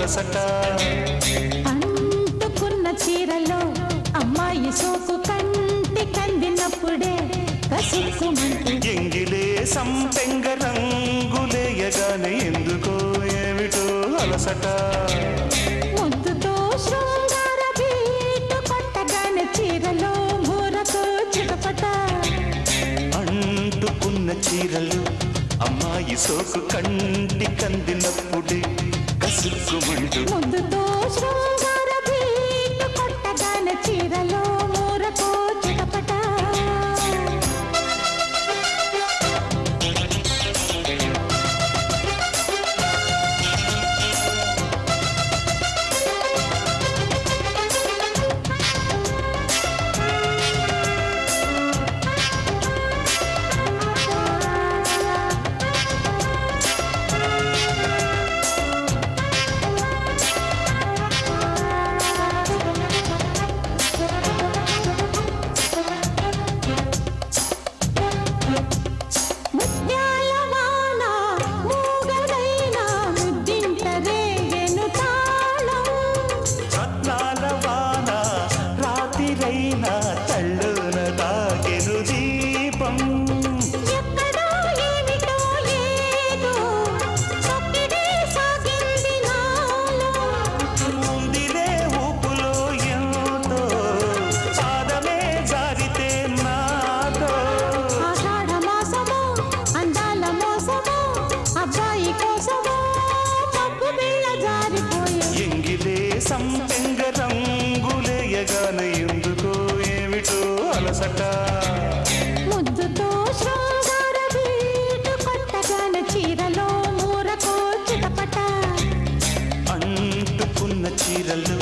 అలసట అంటుకున్న చీరలో అమ్మాయి సోకు కంటి కందినప్పుడే కసుక్కుమంటూ ఎంగిలే సంపెంగ రంగులేయగానే ఎందుకో ఏమిటో అలసట ముద్దుతో శృంగార బీటు కొట్టగానే చీరలో మూరకు చిటపట అంటుకున్న చీరలు అమ్మాయి సోకు కంటి కందినప్పుడే కసుక్కుమంటూ ముద్దుతో శృంగార బీటు కొట్టగానే చీరలో మూరకు చిటపట సంపెంగ రంగులేయగానే ఎందుకో ఏమిటో అలసట ముద్దుతో శృంగార బీటు కొట్టగానే చీరలో మూరకు చిటపట అంటుకున్న చీరలు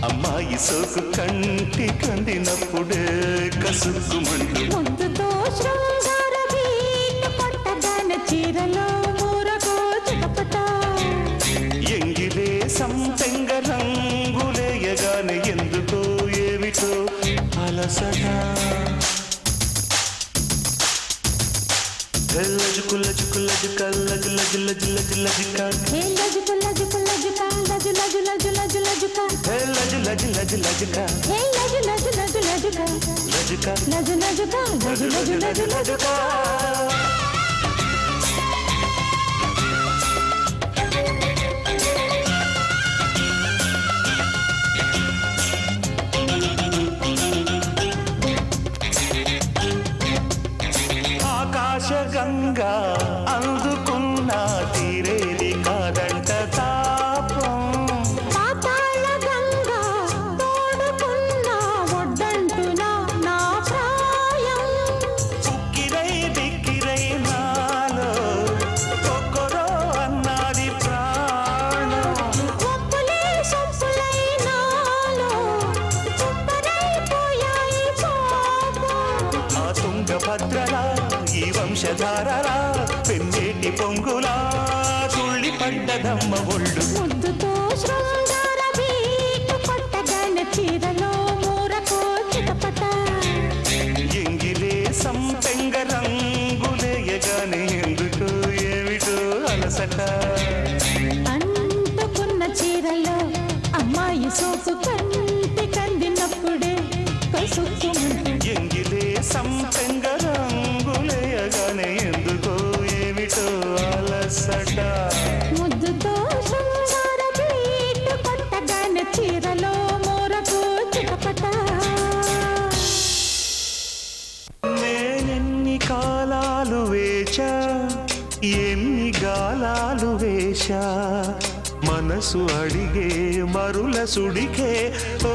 అమ్మాయి సోకు కంటి కందినప్పుడే కసుక్కుమంటూ ముద్దుతో శృంగార బీటు కొట్టగానే చీరలో మూరకు చిటపట ఎంగిలే సంపెంగ రంగులేయగానే ఎందుకో ఏమిటో అలసట లజుకు లజుకు లజుక లజు లజు లజు లజు లజుక హే లజుకు లజుకు లజుక లజు లజు లజు లజు లజుక హే లజు లజు లజు లజుక హే లజు లజు లజు లజుక లజుక లజు లజుక లజు లజు లజు లజుక గంగా అందుకున్న తీరేది కాదంట తాపం పాతాళ గంగా తోడుకున్న ఒడ్డంటున నా ప్రాయం ఉక్కిరై బిక్కిరై నాలో కొక్కరో అన్నది ప్రాణం ఒప్పులే సొప్పులై నాలో చుప్పరైపోయాయి పాపం ఆ తుంగభద్రలా ఈ వంశధారలా పెన్నేటి పొంగులా తుళ్ళి పడ్డదమ్మ ఒళ్ళు ముద్దుతో శృంగార బీటు కొట్టగానే చీరలో మూరకు చిటపట ఎంగిలే సంపెంగ రంగులేయగానే ఎందుకో ఏమిటో అలసట అంటుకున్న చీరలో అమ్మాయి సోకు కంటి కందినప్పుడే కసుక్కుమంటూ ఎంగిలే సంపెంగ రంగులేయగానే ఎందుకో ఏమిటో అలసట ముద్దుతో శృంగార బీటు కొట్టగానే చీరలో మూరకు చిటపట నేనెన్ని కాలాలు వేచా ఎన్ని గాలాలు వేశా మనసు అడిగే మరుల సుడికే ఓ